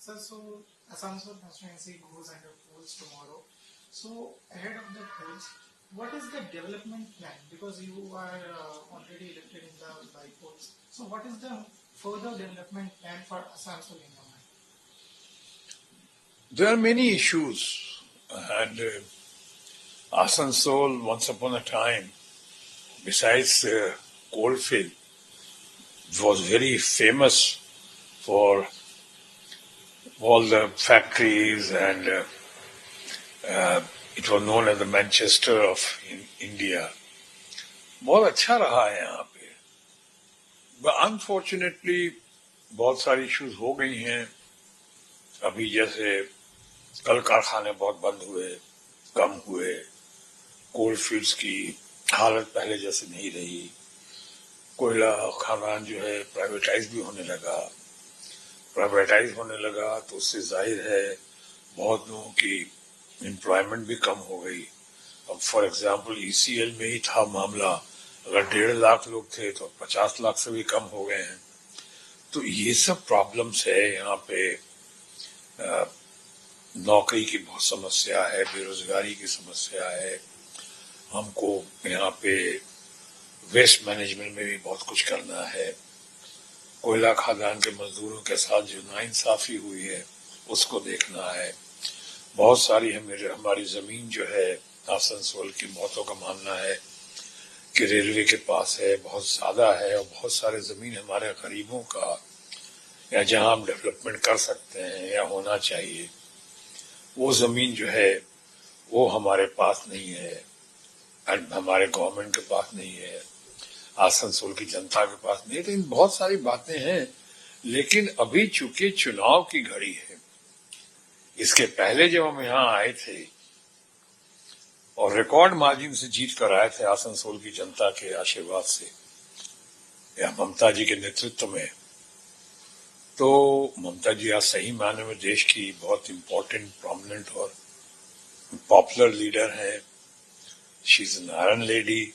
Sir, so Asansol constituency goes under polls tomorrow. So ahead of the polls, what is the development plan? Because you are already elected in the by polls. So what is the further development plan for Asansol in your mind? There are many issues, and Asansol, once upon a time, besides coalfield, was very famous for all the factories, and it was known as the Manchester of India. बहुत अच्छा रहा है यहाँ पे, but unfortunately बहुत सारी issues हो गई हैं. अभी जैसे कल कारखाने बहुत बंद हुए, कम हुए, कोल फील्ड्स की हालत पहले जैसे नहीं रही, कोयला खादान जो है प्राइवेटाइज भी होने लगा. प्राइवेटाइज होने लगा तो उससे जाहिर है बहुत लोगों की एम्प्लॉयमेंट भी कम हो गई. अब फॉर एग्जांपल ईसीएल में ही था मामला, अगर 1.5 लाख लोग थे तो 50 लाख से भी कम हो गए हैं. तो ये सब प्रॉब्लम्स है यहाँ पे. नौकरी की बहुत समस्या है, बेरोजगारी की समस्या है. हमको यहाँ पे वेस्ट मैनेजमेंट में भी बहुत कुछ करना है. कोयला खादान के मजदूरों के साथ जो नाइंसाफी हुई है उसको देखना है. बहुत सारी हमारी जमीन जो है आसनसोल की, बहुतों का मानना है कि रेलवे के पास है, बहुत ज्यादा है, और बहुत सारे जमीन हमारे गरीबों का, या जहां हम डेवलपमेंट कर सकते हैं या होना चाहिए, वो जमीन जो है वो हमारे पास नहीं है, हमारे गवर्नमेंट के पास नहीं है, आसनसोल की जनता के पास नहीं है. तो इन बहुत सारी बातें हैं, लेकिन अभी चूंकि चुनाव की घड़ी है, इसके पहले जब हम यहाँ आए थे और रिकॉर्ड मार्जिन से जीत कर आए थे आसनसोल की जनता के आशीर्वाद से, या ममता जी के नेतृत्व में, तो ममता जी आज सही मायने में देश की बहुत इंपॉर्टेंट, प्रोमिनेंट और पॉपुलर लीडर है. She is an iron lady,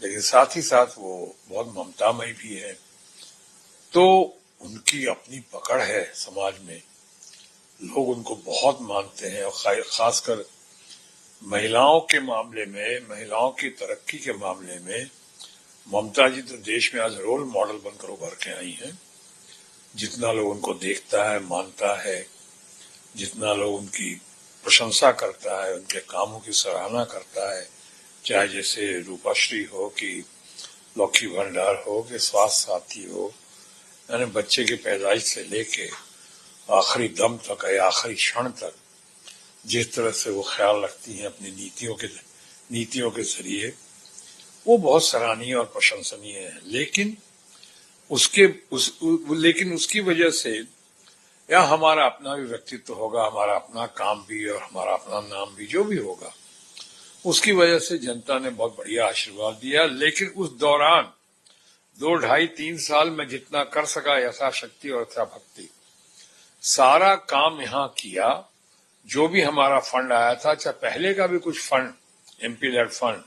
लेकिन साथ ही साथ वो बहुत ममतामयी भी है. तो उनकी अपनी पकड़ है समाज में, लोग उनको बहुत मानते हैं. और खासकर महिलाओं के मामले में, महिलाओं की तरक्की के मामले में ममता जी तो देश में आज रोल मॉडल बनकर उभर के आई हैं. जितना लोग उनको देखता है, मानता है, जितना लोग उनकी प्रशंसा करता है, उनके कामों की सराहना करता है, चाहे जैसे रूपाश्री हो कि लौकी भंडार हो कि स्वास्थ्य साथी हो, यानी बच्चे की पैदाइश से लेके आखिरी दम तक या आखिरी क्षण तक जिस तरह से वो ख्याल रखती हैं अपनी नीतियों के जरिए, वो बहुत सराहनीय और प्रशंसनीय है. लेकिन उसकी वजह से या हमारा अपना भी व्यक्तित्व होगा, हमारा अपना काम भी और हमारा अपना नाम भी, जो भी होगा, उसकी वजह से जनता ने बहुत बढ़िया आशीर्वाद दिया. लेकिन उस दौरान 2, 2.5, 3 साल में जितना कर सका यथाशक्ति और यथाभक्ति सारा काम यहाँ किया. जो भी हमारा फंड आया था, चाहे पहले का भी कुछ फंड, एमपी लेड फंड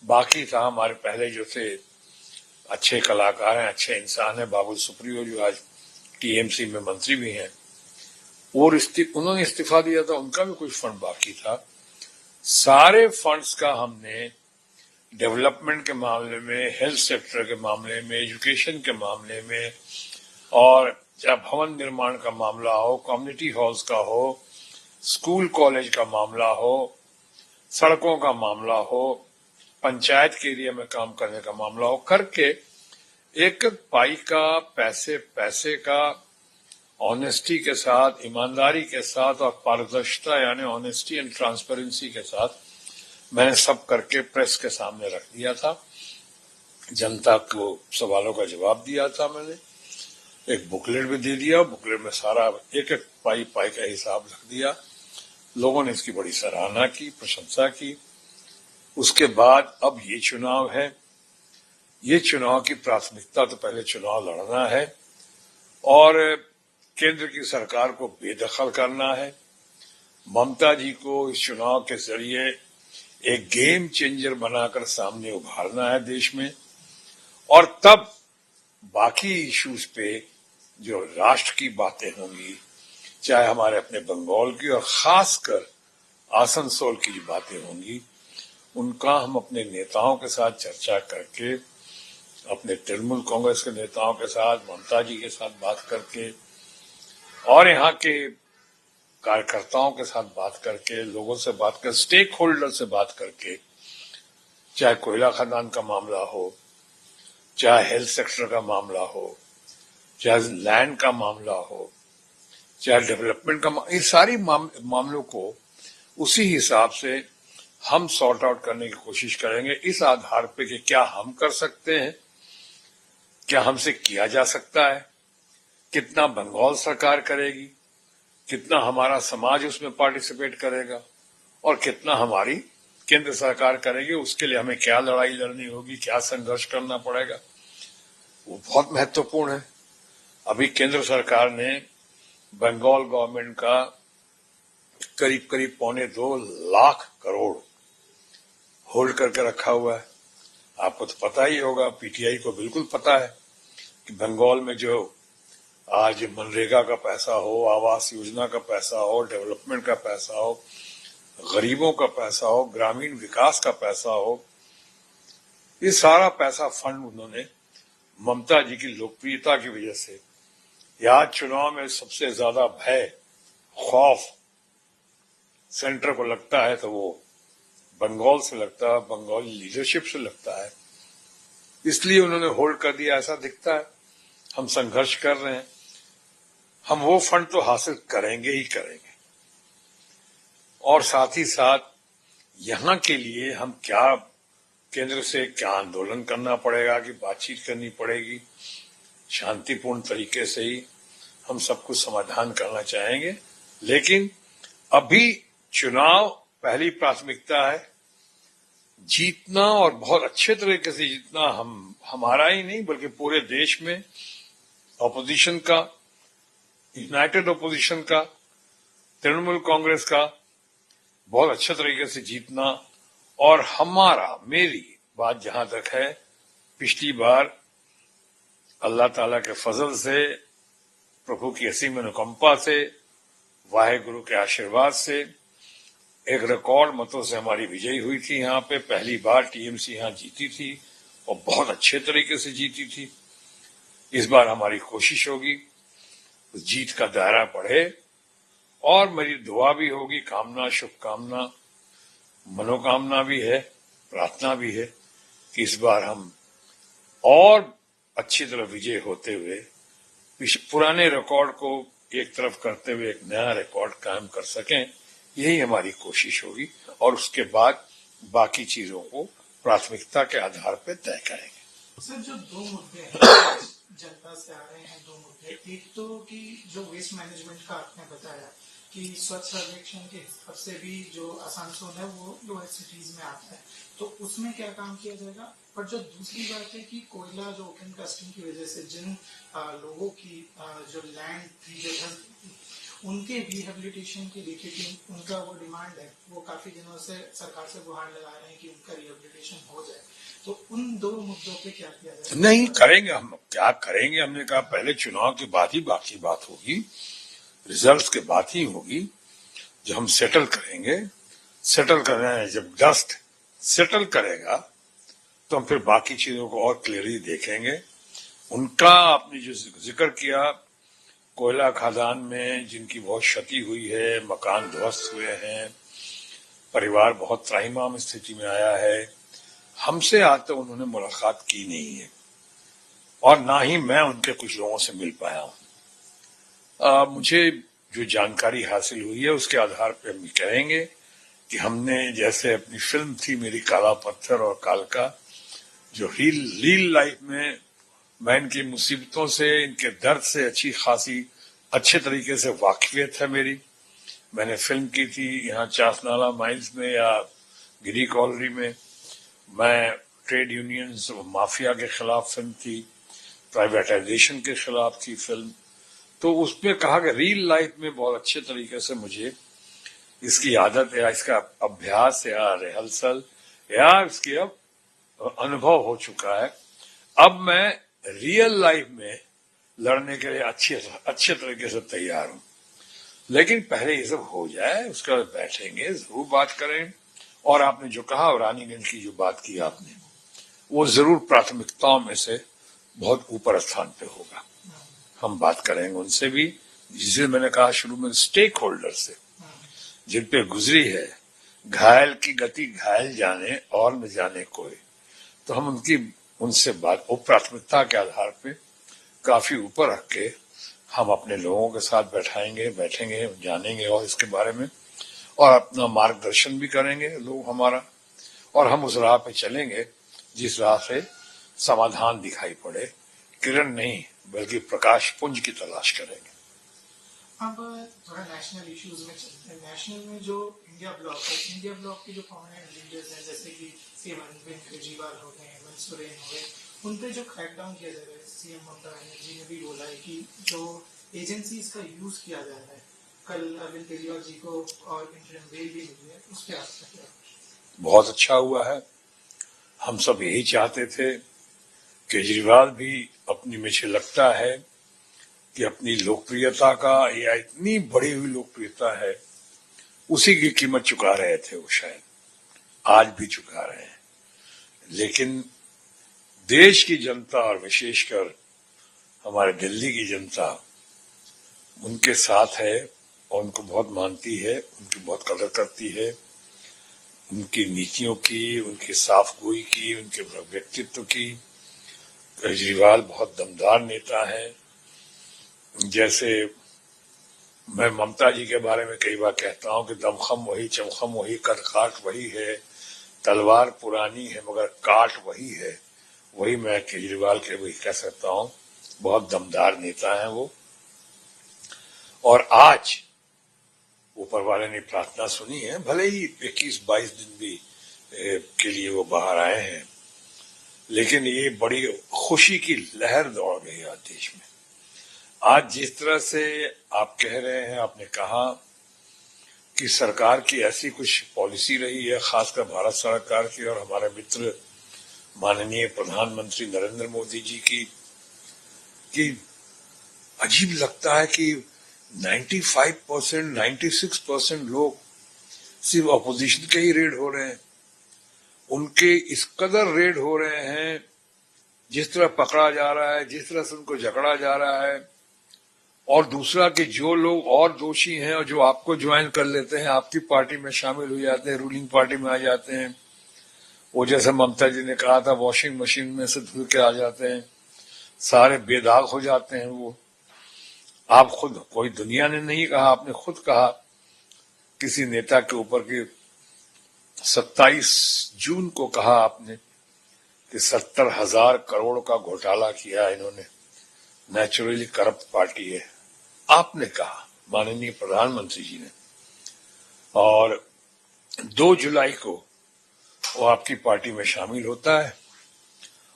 बाकी था, हमारे पहले जो थे अच्छे कलाकार हैं, अच्छे इंसान हैं, बाबुल सुप्रियो जो आज टीएमसी में मंत्री भी हैं, और उन्होंने इस्तीफा दिया था, उनका भी कुछ फंड बाकी था. सारे फंड्स का हमने डेवलपमेंट के मामले में, हेल्थ सेक्टर के मामले में, एजुकेशन के मामले में, और चाहे भवन निर्माण का मामला हो, कम्युनिटी हॉल्स का हो, स्कूल कॉलेज का मामला हो, सड़कों का मामला हो, पंचायत के एरिया में काम करने का मामला हो, करके एक पाई का, पैसे का ऑनेस्टी के साथ, ईमानदारी के साथ और पारदर्शिता यानी ऑनेस्टी एंड ट्रांसपेरेंसी के साथ मैंने सब करके प्रेस के सामने रख दिया था. जनता को सवालों का जवाब दिया था. मैंने एक बुकलेट भी दे दिया, बुकलेट में सारा एक पाई का हिसाब रख दिया. लोगों ने इसकी बड़ी सराहना की, प्रशंसा की. उसके बाद अब ये चुनाव है. ये चुनाव की प्राथमिकता तो पहले चुनाव लड़ना है और केंद्र की सरकार को बेदखल करना है. ममता जी को इस चुनाव के जरिए एक गेम चेंजर बनाकर सामने उभारना है देश में, और तब बाकी इश्यूज पे जो राष्ट्र की बातें होंगी, चाहे हमारे अपने बंगाल की, और खासकर आसनसोल की जो बातें होंगी उनका हम अपने नेताओं के साथ चर्चा करके, अपने तृणमूल कांग्रेस के नेताओं के साथ, ममता जी के साथ बात करके और यहाँ के कार्यकर्ताओं के साथ बात करके, लोगों से बात कर, स्टेक होल्डर से बात करके, चाहे कोयला खदान का मामला हो, चाहे हेल्थ सेक्टर का मामला हो, चाहे लैंड का मामला हो, चाहे डेवलपमेंट का, ये सारी मामलों को उसी हिसाब से हम सॉर्ट आउट करने की कोशिश करेंगे, इस आधार पे कि क्या हम कर सकते हैं, क्या हमसे किया जा सकता है, कितना बंगाल सरकार करेगी, कितना हमारा समाज उसमें पार्टिसिपेट करेगा और कितना हमारी केंद्र सरकार करेगी। उसके लिए हमें क्या लड़ाई लड़नी होगी, क्या संघर्ष करना पड़ेगा, वो बहुत महत्वपूर्ण है। अभी केंद्र सरकार ने बंगाल गवर्नमेंट का करीब करीब 2.25 लाख करोड़ होल्ड करके रखा हुआ है। आपको तो पता ही होगा, पीटीआई को बिल्कुल पता है कि बंगाल में जो आज मनरेगा का पैसा हो, आवास योजना का पैसा हो, डेवलपमेंट का पैसा हो, गरीबों का पैसा हो, ग्रामीण विकास का पैसा हो, ये सारा पैसा फंड उन्होंने ममता जी की लोकप्रियता की वजह से, या चुनाव में सबसे ज्यादा भय, खौफ सेंटर को लगता है तो वो बंगाल से लगता है, बंगाली लीडरशिप से लगता है, इसलिए उन्होंने होल्ड कर दिया, ऐसा दिखता है। हम संघर्ष कर रहे हैं, हम वो फंड तो हासिल करेंगे ही करेंगे, और साथ ही साथ यहां के लिए हम क्या, केंद्र से क्या आंदोलन करना पड़ेगा कि बातचीत करनी पड़ेगी, शांतिपूर्ण तरीके से ही हम सब कुछ समाधान करना चाहेंगे। लेकिन अभी चुनाव पहली प्राथमिकता है, जीतना और बहुत अच्छे तरीके से जीतना, हमारा ही नहीं बल्कि पूरे देश में ऑपोजिशन का, यूनाइटेड ऑपोजिशन का, तृणमूल कांग्रेस का बहुत अच्छे तरीके से जीतना। और मेरी बात जहां तक है, पिछली बार अल्लाह ताला के फजल से, प्रभु की असीम अनुकंपा से, वाहेगुरु के आशीर्वाद से एक रिकॉर्ड मतों से हमारी विजयी हुई थी। यहाँ पे पहली बार टीएमसी यहाँ जीती थी और बहुत अच्छे तरीके से जीती थी। इस बार हमारी कोशिश होगी जीत का दायरा बढ़े, और मेरी दुआ भी होगी, कामना, शुभकामना, मनोकामना भी है, प्रार्थना भी है कि इस बार हम और अच्छी तरह विजय होते हुए पुराने रिकॉर्ड को एक तरफ करते हुए एक नया रिकॉर्ड कायम कर सकें, यही हमारी कोशिश होगी। और उसके बाद बाकी चीजों को प्राथमिकता के आधार पर तय करेंगे। सर, जो दो मुद्दे हैं जनता से आ रहे हैं, दो मुद्दे, एक तो कि जो वेस्ट मैनेजमेंट का आपने बताया कि स्वच्छ सर्वेक्षण के हिसाब से भी जो आसनसोल है वो लोएस्ट सिटीज में आता है, तो उसमें क्या काम किया जाएगा। पर जो दूसरी बात है कि कोयला जो ओपन कास्टिंग की वजह से जिन लोगों की जो लैंड थी, जो उनके रिहेबिलिटेशन के लिए, क्योंकि उनका वो डिमांड है, वो काफी दिनों से सरकार से गुहार लगा रहे हैं कि उनका रिहेबिलिटेशन हो जाए, तो उन दो मुद्दों पे क्या किया जाए। नहीं करेंगे, हम क्या करेंगे, हमने कहा पहले चुनाव के बाद ही बाकी बात होगी, रिजल्ट्स के बाद ही होगी, जब हम सेटल करेंगे। सेटल करना है, जब डस्ट सेटल करेगा तो हम फिर बाकी चीजों को और क्लियरली देखेंगे। उनका आपने जो जिक्र किया, कोयला खदान में जिनकी बहुत क्षति हुई है, मकान ध्वस्त हुए हैं, परिवार बहुत त्राहिमाम स्थिति में आया है, हमसे आज तक उन्होंने मुलाकात की नहीं है और ना ही मैं उनके कुछ लोगों से मिल पाया हूं। मुझे जो जानकारी हासिल हुई है उसके आधार पर हम कहेंगे कि हमने, जैसे अपनी फिल्म थी मेरी काला पत्थर और कालका, जो रियल लाइफ में मैं इनकी मुसीबतों से, इनके दर्द से अच्छे तरीके से वाकिफियत है मेरी। मैंने फिल्म की थी यहाँ चासनाला माइल्स में या गिरी कॉलोनी में। मैं ट्रेड यूनियंस माफिया के खिलाफ फिल्म थी, प्राइवेटाइजेशन के खिलाफ थी फिल्म। तो उसमें कहा कि रियल लाइफ में बहुत अच्छे तरीके से मुझे इसकी आदत या इसका अभ्यास या रिहर्सल या इसकी अब अनुभव हो चुका है। अब मैं रियल लाइफ में लड़ने के लिए अच्छे तरीके से तैयार हूं। लेकिन पहले ये सब हो जाए, उसके बाद बैठेंगे, जरूर बात करें। और आपने जो कहा, रानीगंज की जो बात की आपने, वो जरूर प्राथमिकताओं में से बहुत ऊपर स्थान पे होगा। हम बात करेंगे उनसे भी, जिसे मैंने कहा शुरू में, स्टेक होल्डर से, जिन पे गुजरी है। घायल की गति घायल जाने और न जाने कोई। तो हम उनसे बात, वो प्राथमिकता के आधार पे काफी ऊपर रख के हम अपने लोगों के साथ बैठेंगे, जानेंगे और इसके बारे में, और अपना मार्गदर्शन भी करेंगे लोग हमारा, और हम उस राह पे चलेंगे जिस राह से समाधान दिखाई पड़े, किरण नहीं बल्कि प्रकाश पुंज की तलाश करेंगे। अब थोड़ा नेशनल इश्यूज में चलते हैं। नेशनल में जो इंडिया ब्लॉक है, इंडिया ब्लॉक के जो प्रोमिनेंट लीडर्स हैं, जैसे कि सीएम अरविंद केजरीवाल हो गए, हेमंत सोरेन हो गए, उन पे जो क्रैकडाउन किया जा रहा है, सीएम ममता बनर्जी ने भी बोला है कि जो एजेंसीज का यूज किया जा रहा है, कल अरविंद केजरीवाल जी को और इंटरिम बेल भी मिली है, उस पर आपका क्या? बहुत अच्छा हुआ है, हम सब यही चाहते थे। केजरीवाल भी अपनी, मुझे लगता है कि अपनी लोकप्रियता का, या इतनी बढ़ी हुई लोकप्रियता है, उसी की कीमत चुका रहे थे वो, शायद आज भी चुका रहे हैं। लेकिन देश की जनता और विशेषकर हमारे दिल्ली की जनता उनके साथ है और उनको बहुत मानती है, उनकी बहुत कदर करती है, उनकी नीतियों की, उनकी साफगोई की, उनके व्यक्तित्व की। केजरीवाल बहुत दमदार नेता है। जैसे मैं ममता जी के बारे में कई बार कहता हूं कि दमखम वही, चमखम वही, कद काट वही है, तलवार पुरानी है मगर काट वही है। वही मैं केजरीवाल के भी कह सकता हूं, बहुत दमदार नेता हैं वो। और आज ऊपर वाले ने प्रार्थना सुनी है, भले ही 21-22 दिन भी के लिए वो बाहर आए हैं, लेकिन ये बड़ी खुशी की लहर दौड़ गई आज देश में। आज जिस तरह से आप कह रहे हैं, आपने कहा कि सरकार की ऐसी कुछ पॉलिसी रही है, खासकर भारत सरकार की और हमारे मित्र माननीय प्रधानमंत्री नरेंद्र मोदी जी की, कि अजीब लगता है कि 95%, 96% लोग सिर्फ अपोजिशन के ही रेड हो रहे हैं। उनके इस कदर रेड हो रहे हैं, जिस तरह पकड़ा जा रहा है, जिस तरह से उनको जकड़ा जा रहा है। और दूसरा कि जो लोग और दोषी हैं और जो आपको ज्वाइन कर लेते हैं, आपकी पार्टी में शामिल हो जाते हैं, रूलिंग पार्टी में आ जाते हैं, वो जैसे ममता जी ने कहा था, वॉशिंग मशीन में से धुल के आ जाते हैं, सारे बेदाग हो जाते हैं वो। आप खुद, कोई दुनिया ने नहीं कहा, आपने खुद कहा किसी नेता के ऊपर कि 27 जून को कहा आपने कि 70,000 करोड़ का घोटाला किया इन्होंने, नेचुरली करप्ट पार्टी है, आपने कहा, माननीय प्रधानमंत्री जी ने। और 2 जुलाई को वो आपकी पार्टी में शामिल होता है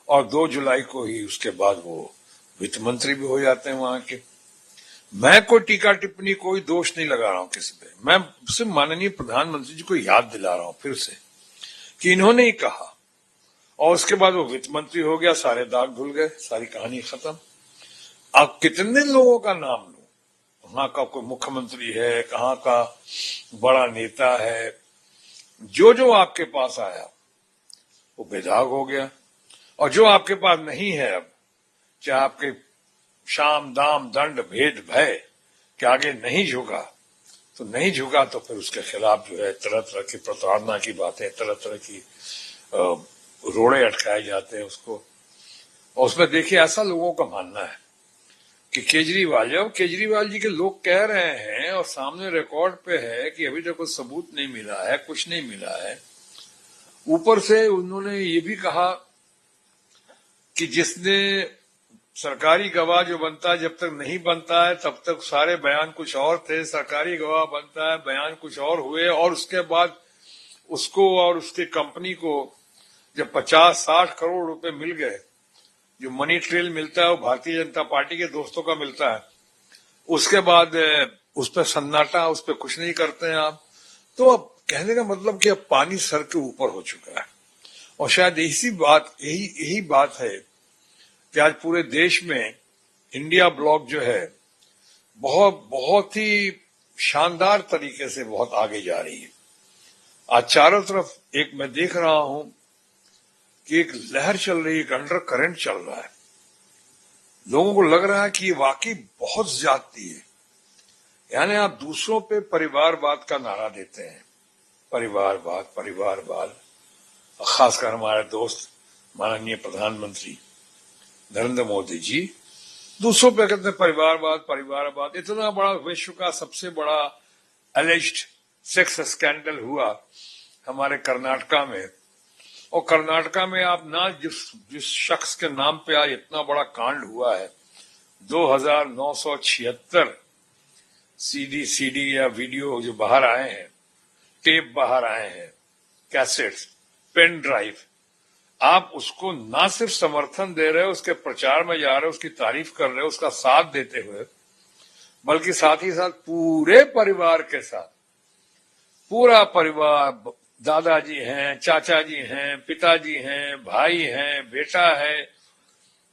और 2 जुलाई को ही उसके बाद वो वित्त मंत्री भी हो जाते हैं वहां के। मैं कोई टीका टिप्पणी, कोई दोष नहीं लगा रहा हूं किसी पे, मैं सिर्फ माननीय प्रधानमंत्री जी को याद दिला रहा हूं फिर से कि इन्होंने ही कहा, और उसके बाद वो वित्त मंत्री हो गया, सारे दाग धुल गए, सारी कहानी खत्म। अब कितने लोगों का नाम लूं, वहां का कोई मुख्यमंत्री है, कहां का बड़ा नेता है, जो जो आपके पास आया वो बेदाग हो गया। और जो आपके पास नहीं है, अब चाहे आपके शाम दाम दंड भेद भय के आगे नहीं झुका, तो नहीं झुका, तो फिर उसके खिलाफ जो है तरह तरह की प्रताड़ना की बातें, तरह तरह की रोड़े अटकाए जाते हैं उसको। और उसमें देखिए, ऐसा लोगों का मानना है कि केजरीवाल जी के लोग कह रहे हैं और सामने रिकॉर्ड पे है कि अभी तक कोई सबूत नहीं मिला है, कुछ नहीं मिला है। ऊपर से उन्होंने ये भी कहा कि जिसने सरकारी गवाह जो बनता है, जब तक नहीं बनता है तब तक सारे बयान कुछ और थे, सरकारी गवाह बनता है, बयान कुछ और हुए, और उसके बाद उसको और उसकी कंपनी को जब 50-60 करोड़ रुपए मिल गए, जो मनी ट्रेल मिलता है वो भारतीय जनता पार्टी के दोस्तों का मिलता है, उसके बाद उस पर सन्नाटा, उस पर कुछ नहीं करते हैं आप। तो अब कहने का मतलब कि अब पानी सर के ऊपर हो चुका है। और शायद यही बात है कि आज पूरे देश में इंडिया ब्लॉक जो है बहुत ही शानदार तरीके से बहुत आगे जा रही है। आज चारों तरफ एक मैं देख रहा हूं कि एक लहर चल रही है, एक अंडर करंट चल रहा है। लोगों को लग रहा है कि ये वाकई बहुत ज्यादती है। यानी आप दूसरों पे परिवारवाद का नारा देते हैं, परिवारवाद परिवारवाद। खासकर हमारे दोस्त माननीय प्रधानमंत्री नरेंद्र मोदी जी दूसरों पे कहते हैं परिवारवाद परिवारवाद। इतना बड़ा विश्व का सबसे बड़ा एलिज्ड सेक्स स्कैंडल हुआ हमारे कर्नाटका में, और कर्नाटका में आप ना जिस शख्स के नाम पे आज इतना बड़ा कांड हुआ है, 2976 सीडी या वीडियो जो बाहर आए हैं, टेप बाहर आए हैं, कैसेट्स, पेन ड्राइव, आप उसको ना सिर्फ समर्थन दे रहे हो, उसके प्रचार में जा रहे हो, उसकी तारीफ कर रहे हो, उसका साथ देते हुए, बल्कि साथ ही साथ पूरे परिवार के साथ, पूरा परिवार, दादाजी हैं, चाचा जी हैं, पिताजी हैं, भाई हैं, बेटा है,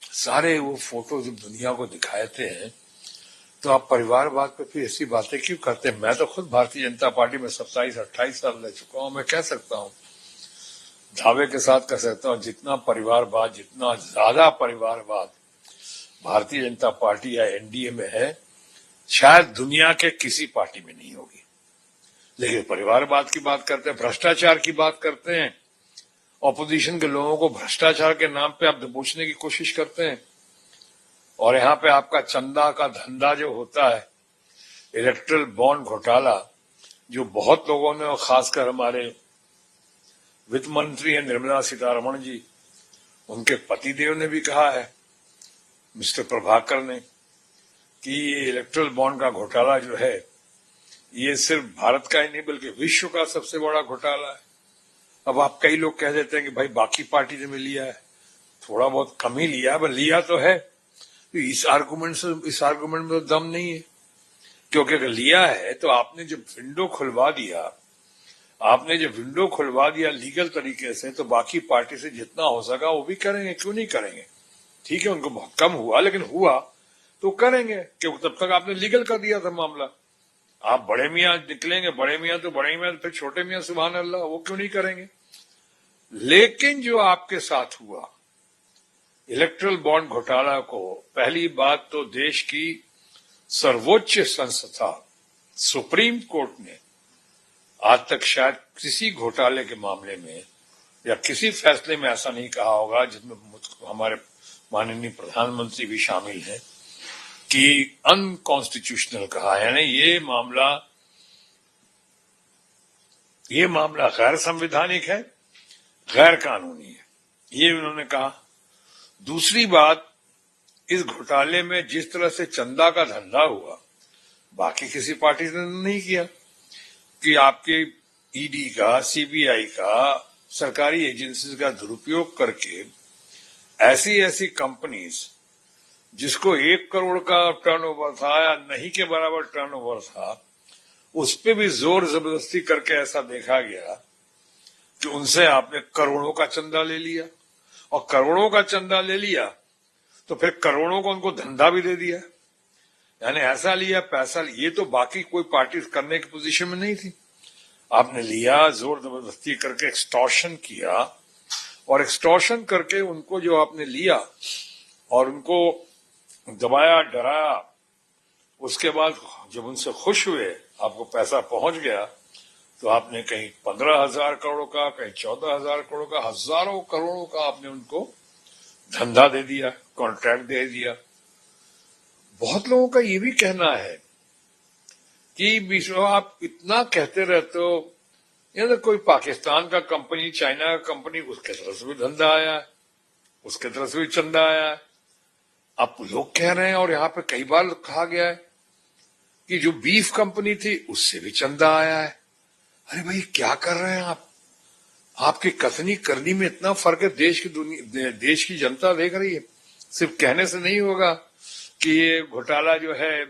सारे वो फोटो जब दुनिया को दिखाते हैं तो आप परिवारवाद पे फिर ऐसी बातें क्यों करते हैं? मैं तो खुद भारतीय जनता पार्टी में 27-28 साल रह चुका हूं। मैं कह सकता हूं, दावे के साथ कह सकता हूं, जितना परिवारवाद, जितना ज्यादा परिवारवाद भारतीय जनता पार्टी या एनडीए में है, शायद दुनिया के किसी पार्टी में नहीं होगी। लेकिन परिवारवाद की बात करते हैं, भ्रष्टाचार की बात करते हैं, ऑपोजिशन के लोगों को भ्रष्टाचार के नाम पे आप दबोचने की कोशिश करते हैं। और यहाँ पे आपका चंदा का धंधा जो होता है, इलेक्ट्रल बॉन्ड घोटाला, जो बहुत लोगों ने, और खासकर हमारे वित्त मंत्री हैं निर्मला सीतारमण जी, उनके पतिदेव ने भी कहा है, मिस्टर प्रभाकर ने, कि ये इलेक्ट्रल बॉन्ड का घोटाला जो है, ये सिर्फ भारत का ही नहीं बल्कि विश्व का सबसे बड़ा घोटाला है। अब आप कई लोग कह देते हैं कि भाई बाकी पार्टी ने भी लिया है, थोड़ा बहुत कम ही लिया है, पर लिया तो है। तो इस आर्गुमेंट में तो दम नहीं है, क्योंकि अगर लिया है तो आपने जब विंडो खुलवा दिया लीगल तरीके से, तो बाकी पार्टी से जितना हो सका वो भी करेंगे, क्यों नहीं करेंगे? ठीक है, उनको बहुत कम हुआ, लेकिन हुआ तो करेंगे, क्योंकि तब तक आपने लीगल कर दिया था मामला। आप बड़े मियां निकलेंगे, बड़े मियां तो फिर छोटे मियां सुभान अल्लाह, वो क्यों नहीं करेंगे? लेकिन जो आपके साथ हुआ इलेक्ट्रल बॉन्ड घोटाला को, पहली बात तो देश की सर्वोच्च संस्था सुप्रीम कोर्ट ने आज तक शायद किसी घोटाले के मामले में या किसी फैसले में ऐसा नहीं कहा होगा, जिसमें हमारे माननीय प्रधानमंत्री भी शामिल हैं, कि अनकॉन्स्टिट्यूशनल कहा है। यानी ये मामला गैर संवैधानिक है, गैर कानूनी है, ये उन्होंने कहा। दूसरी बात, इस घोटाले में जिस तरह से चंदा का धंधा हुआ, बाकी किसी पार्टी ने नहीं किया, कि आपके ईडी का, सीबीआई का, सरकारी एजेंसीज का दुरुपयोग करके ऐसी कंपनीज जिसको 1 करोड़ का टर्नओवर था या नहीं के बराबर टर्नओवर था, उस पे भी जोर जबरदस्ती करके ऐसा देखा गया कि उनसे आपने करोड़ों का चंदा ले लिया, और करोड़ों का चंदा ले लिया तो फिर करोड़ों को उनको धंधा भी दे दिया। यानी ऐसा लिया पैसा, ये तो बाकी कोई पार्टी करने की पोजीशन में नहीं थी, आपने लिया, जोर जबरदस्ती करके एक्सटॉर्शन किया, और एक्सटॉर्शन करके उनको जो आपने लिया और उनको दबाया, डराया, उसके बाद जब उनसे खुश हुए, आपको पैसा पहुंच गया, तो आपने कहीं 15,000 करोड़ का, कहीं 14,000 करोड़ का, हजारों करोड़ों का आपने उनको धंधा दे दिया, कॉन्ट्रैक्ट दे दिया। बहुत लोगों का ये भी कहना है कि आप इतना कहते रहते हो, यानी कोई पाकिस्तान का कंपनी, चाइना का कंपनी, उसके तरफ से भी धंधा आया है, उसके तरफ से भी चंदा आया है। आप लोग कह रहे हैं, और यहाँ पे कई बार कहा गया है कि जो बीफ कंपनी थी उससे भी चंदा आया है। अरे भाई, क्या कर रहे हैं आप? आपकी कथनी करनी में इतना फर्क है। देश की जनता देख रही है, सिर्फ कहने से नहीं होगा कि ये घोटाला जो है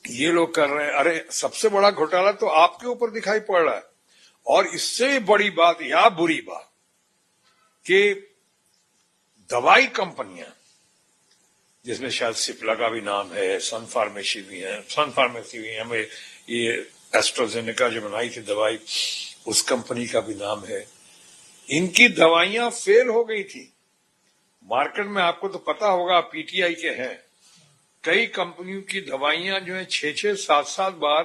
ये लोग कर रहे हैं। अरे, सबसे बड़ा घोटाला तो आपके ऊपर दिखाई पड़ रहा है, और इससे भी बड़ी बात या बुरी बात कि दवाई कंपनियां जिसमें शायद सिप्ला का भी नाम है, सन फार्मेसी भी है, हमें ये एस्ट्राजेनेका जो बनाई थी दवाई, उस कंपनी का भी नाम है। इनकी दवाइयां फेल हो गई थी मार्केट में। आपको तो पता होगा, पीटीआई के हैं, कई कंपनियों की दवाइयां जो है 6-6, 7-7 बार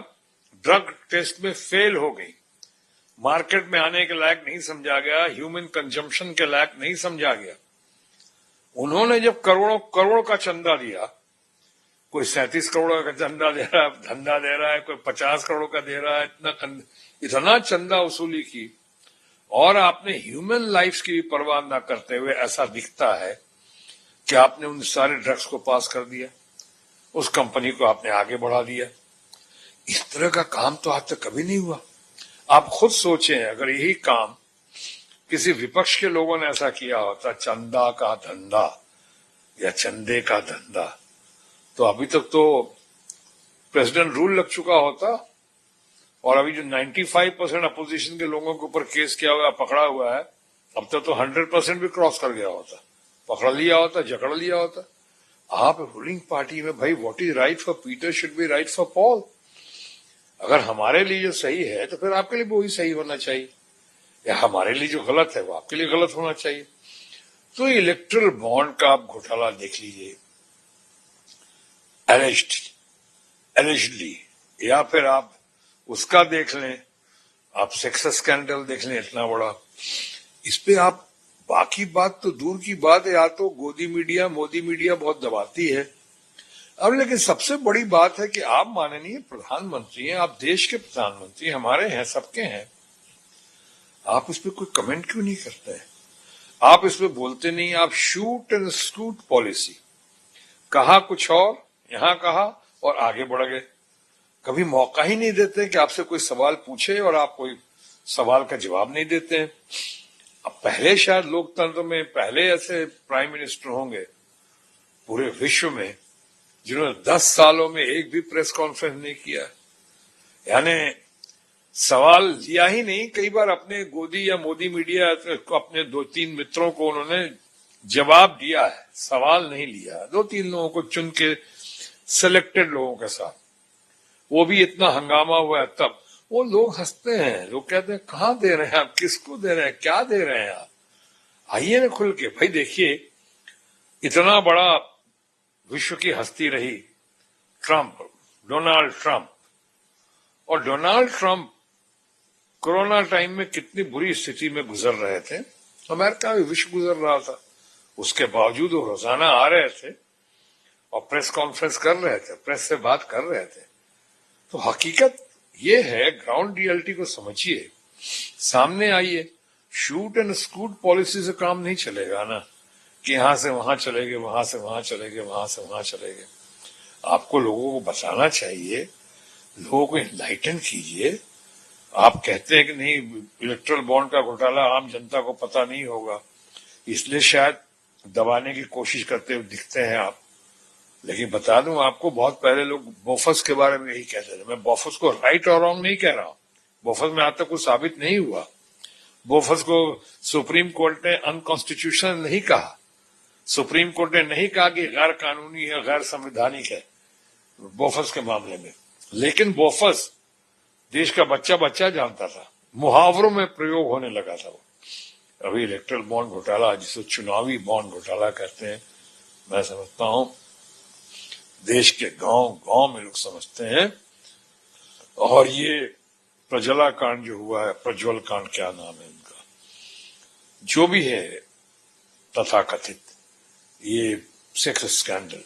ड्रग टेस्ट में फेल हो गई, मार्केट में आने के लायक नहीं समझा गया, ह्यूमन कंजम्पशन के लायक नहीं समझा गया। उन्होंने जब करोड़ों करोड़ का चंदा दिया, कोई 37 करोड़ का चंदा दे रहा है, धंधा दे रहा है, कोई 50 करोड़ का दे रहा है, इतना चंदा वसूली की, और आपने ह्यूमन लाइफ की भी परवाह न करते हुए ऐसा दिखता है कि आपने उन सारे ड्रग्स को पास कर दिया, उस कंपनी को आपने आगे बढ़ा दिया। इस तरह का काम तो आज तक कभी नहीं हुआ। आप खुद सोचें, अगर यही काम किसी विपक्ष के लोगों ने ऐसा किया होता, चंदा का धंधा या चंदे का धंधा, तो अभी तक तो प्रेसिडेंट रूल लग चुका होता, और अभी जो 95% अपोजिशन के लोगों के ऊपर केस किया हुआ, पकड़ा हुआ है, अब तक तो 100% भी क्रॉस कर गया होता, पकड़ लिया होता, जकड़ लिया होता। आप रूलिंग पार्टी में, भाई, what is right for Peter should be right for Paul. अगर हमारे लिए जो सही है तो फिर आपके लिए भी वही सही होना चाहिए, या हमारे लिए जो गलत है वो आपके लिए गलत होना चाहिए। तो इलेक्ट्रल बॉन्ड का आप घोटाला देख लीजिए, एलिजली, या फिर आप उसका देख लें, आप सेक्स स्कैंडल देख लें इतना बड़ा, इस पे आप, बाकी बात तो दूर की बात है, या तो मोदी मीडिया बहुत दबाती है। अब लेकिन सबसे बड़ी बात है कि आप माननीय प्रधानमंत्री हैं, आप देश के प्रधानमंत्री, हमारे हैं, सबके हैं, आप इस पे कोई कमेंट क्यों नहीं करते हैं? आप इस पे बोलते नहीं, आप शूट एंड स्कूट पॉलिसी, कहा कुछ और, यहां कहा और आगे बढ़ गए। कभी मौका ही नहीं देते कि आपसे कोई सवाल पूछे और आप कोई सवाल का जवाब नहीं देते हैं। अब पहले शायद लोकतंत्र में पहले ऐसे प्राइम मिनिस्टर होंगे पूरे विश्व में जिन्होंने 10 सालों में एक भी प्रेस कॉन्फ्रेंस नहीं किया, यानी सवाल लिया ही नहीं। कई बार अपने गोदी या मोदी मीडिया को, अपने 2-3 मित्रों को उन्होंने जवाब दिया है, सवाल नहीं लिया। 2-3 लोगों को चुन के, सिलेक्टेड लोगों के साथ, वो भी इतना हंगामा हुआ है तब। वो लोग हंसते हैं, लोग कहते हैं कहां दे रहे हैं आप, किसको दे रहे हैं, क्या दे रहे हैं आप, आइए ना खुल के। भाई देखिए, इतना बड़ा विश्व की हस्ती रही ट्रंप, डोनाल्ड ट्रंप, और डोनाल्ड ट्रंप कोरोना टाइम में कितनी बुरी स्थिति में गुजर रहे थे, अमेरिका में विश्व गुजर रहा था, उसके बावजूद वो रोजाना आ रहे थे और प्रेस कॉन्फ्रेंस कर रहे थे, प्रेस से बात कर रहे थे। तो हकीकत ये है, ग्राउंड रियलिटी को समझिए, सामने आइए। शूट एंड स्कूट पॉलिसी से काम नहीं चलेगा ना, कि यहां से वहां चले गए, वहां से वहां चले गए, वहां से वहां चले गए। आपको लोगों को बताना चाहिए, लोगों को इनलाइटन कीजिए। आप कहते हैं कि नहीं, इलेक्ट्रल बॉन्ड का घोटाला आम जनता को पता नहीं होगा, इसलिए शायद दबाने की कोशिश करते हुए दिखते हैं आप। लेकिन बता दूं आपको, बहुत पहले लोग बोफर्स के बारे में यही कहते थे। मैं बोफर्स को राइट और रॉन्ग नहीं कह रहा हूं, बोफर्स में आज तक कुछ साबित नहीं हुआ। बोफर्स को सुप्रीम कोर्ट ने अनकॉन्स्टिट्यूशनल नहीं कहा, सुप्रीम कोर्ट ने नहीं कहा कि गैर कानूनी है, गैर संवैधानिक है बोफर्स के मामले में। लेकिन बोफर्स देश का बच्चा बच्चा जानता था, मुहावरों में प्रयोग होने लगा था वो। अभी इलेक्ट्रल बॉन्ड घोटाला, जिसे चुनावी बॉन्ड घोटाला कहते हैं, मैं समझता हूं देश के गांव गांव में लोग समझते हैं। और ये प्रज्वला कांड जो हुआ है, प्रज्वल कांड क्या नाम है इनका, जो भी है तथाकथित ये सेक्स स्कैंडल,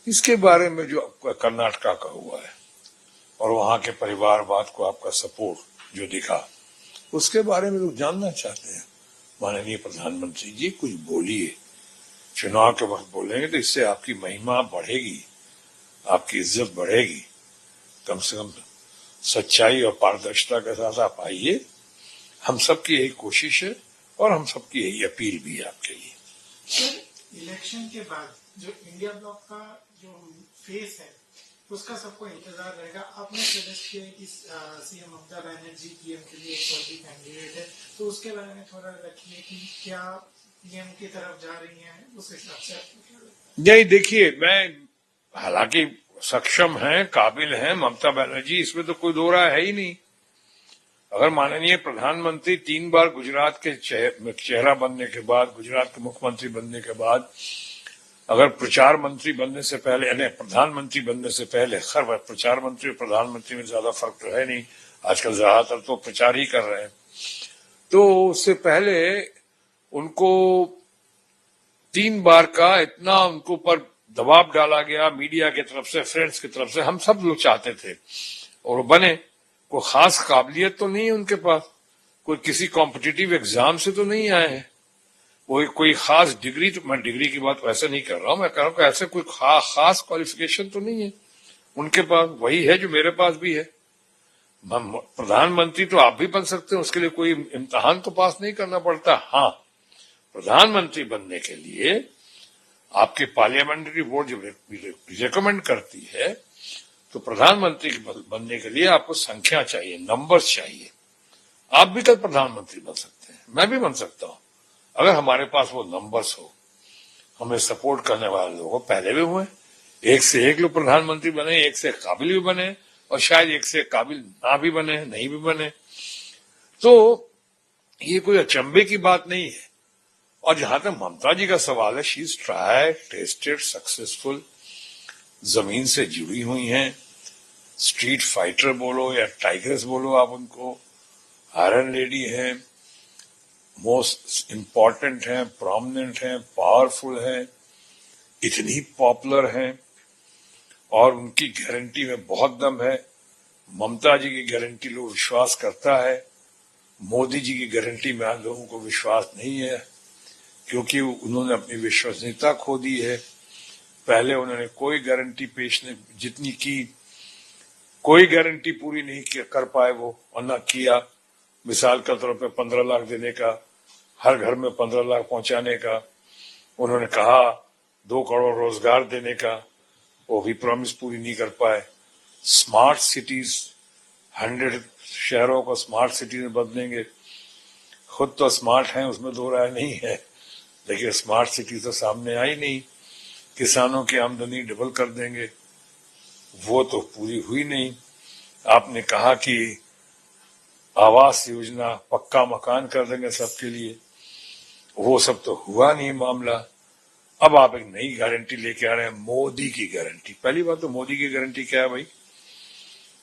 इसके बारे में जो कर्नाटका का हुआ है और वहां के परिवारवाद को आपका सपोर्ट जो दिखा, उसके बारे में लोग जानना चाहते हैं। माननीय प्रधानमंत्री जी कुछ बोलिए, चुनाव के वक्त बोलेंगे तो इससे आपकी महिमा बढ़ेगी, आपकी इज्जत बढ़ेगी। कम से कम सच्चाई और पारदर्शिता के साथ आप आइए, हम सबकी यही कोशिश है और हम सबकी यही अपील भी है आपके लिए। सर, इलेक्शन के बाद जो इंडिया ब्लॉक का जो फेस है उसका सबको इंतजार रहेगा। आपने सजेस्ट किया कि सीएम ममता बनर्जी पीएम के लिए एक वर्दी कैंडिडेट है, तो उसके बारे में थोड़ा रखिए कि क्या पीएम की तरफ जा रही हैं, उस हिसाब से आपको क्या लगता है? नहीं, देखिए, मैं हालांकि सक्षम है, काबिल है ममता बनर्जी, इसमें तो कोई दो राय है ही नहीं। अगर माननीय प्रधानमंत्री 3 बार गुजरात के चेहरा बनने के बाद, गुजरात के मुख्यमंत्री बनने के बाद, अगर प्रचार मंत्री बनने से पहले, यानी प्रधानमंत्री बनने से पहले, खैर प्रचार मंत्री और प्रधानमंत्री में ज्यादा फर्क तो है नहीं, आजकल ज्यादातर तो प्रचार ही कर रहे हैं, तो उससे पहले उनको 3 बार का इतना उनको ऊपर दबाव डाला गया मीडिया की तरफ से, फ्रेंड्स की तरफ से, हम सब लोग चाहते थे और वो बने। कोई खास काबिलियत तो नहीं है उनके पास, कोई किसी कॉम्पिटिटिव एग्जाम से तो नहीं आए हैं, वो कोई खास डिग्री, तो मैं डिग्री की बात वैसे नहीं कर रहा हूं, मैं कह रहा हूं कि ऐसे कोई खास क्वालिफिकेशन तो नहीं है उनके पास, वही है जो मेरे पास भी है। प्रधानमंत्री तो आप भी बन सकते हैं, उसके लिए कोई इम्तिहान तो पास नहीं करना पड़ता। हाँ, प्रधानमंत्री बनने के लिए आपके पार्लियामेंट्री बोर्ड जब रिकमेंड करती है, तो प्रधानमंत्री बनने के लिए आपको संख्या चाहिए, नंबर्स चाहिए। आप भी कल प्रधानमंत्री बन सकते हैं, मैं भी बन सकता हूं, अगर हमारे पास वो नंबर्स हो, हमें सपोर्ट करने वाले लोग पहले भी हुए, एक से एक लोग प्रधानमंत्री बने, एक से काबिल भी बने और शायद एक से काबिल ना भी बने, नहीं भी बने, तो ये कोई अचंभे की बात नहीं है। और जहां तक ममता जी का सवाल है, she is try tested successful, जमीन से जुड़ी हुई हैं, स्ट्रीट फाइटर बोलो या टाइगर्स बोलो आप उनको, आयरन लेडी है, मोस्ट इंपॉर्टेंट है, प्रोमिनेंट है, पावरफुल है, इतनी पॉपुलर है और उनकी गारंटी में बहुत दम है। ममता जी की गारंटी लोग विश्वास करता है, मोदी जी की गारंटी में आप लोगों को विश्वास नहीं है, क्योंकि उन्होंने अपनी विश्वसनीयता खो दी है। पहले उन्होंने कोई गारंटी पेश नहीं, जितनी की कोई गारंटी पूरी नहीं कर पाए वो, और न किया। मिसाल के तौर पे 15 लाख देने का, हर घर में 15 लाख पहुंचाने का, उन्होंने कहा 2 करोड़ रोजगार देने का, वो भी प्रॉमिस पूरी नहीं कर पाए। स्मार्ट सिटीज, 100 शहरों को स्मार्ट सिटी में बदलेंगे, खुद तो स्मार्ट हैं, उसमें दो राय नहीं है, लेकिन स्मार्ट सिटी तो सामने आई नहीं। किसानों की आमदनी डबल कर देंगे, वो तो पूरी हुई नहीं। आपने कहा कि आवास योजना, पक्का मकान कर देंगे सबके लिए, वो सब तो हुआ नहीं मामला। अब आप एक नई गारंटी लेके आ रहे हैं, मोदी की गारंटी। पहली बात तो मोदी की गारंटी क्या है भाई,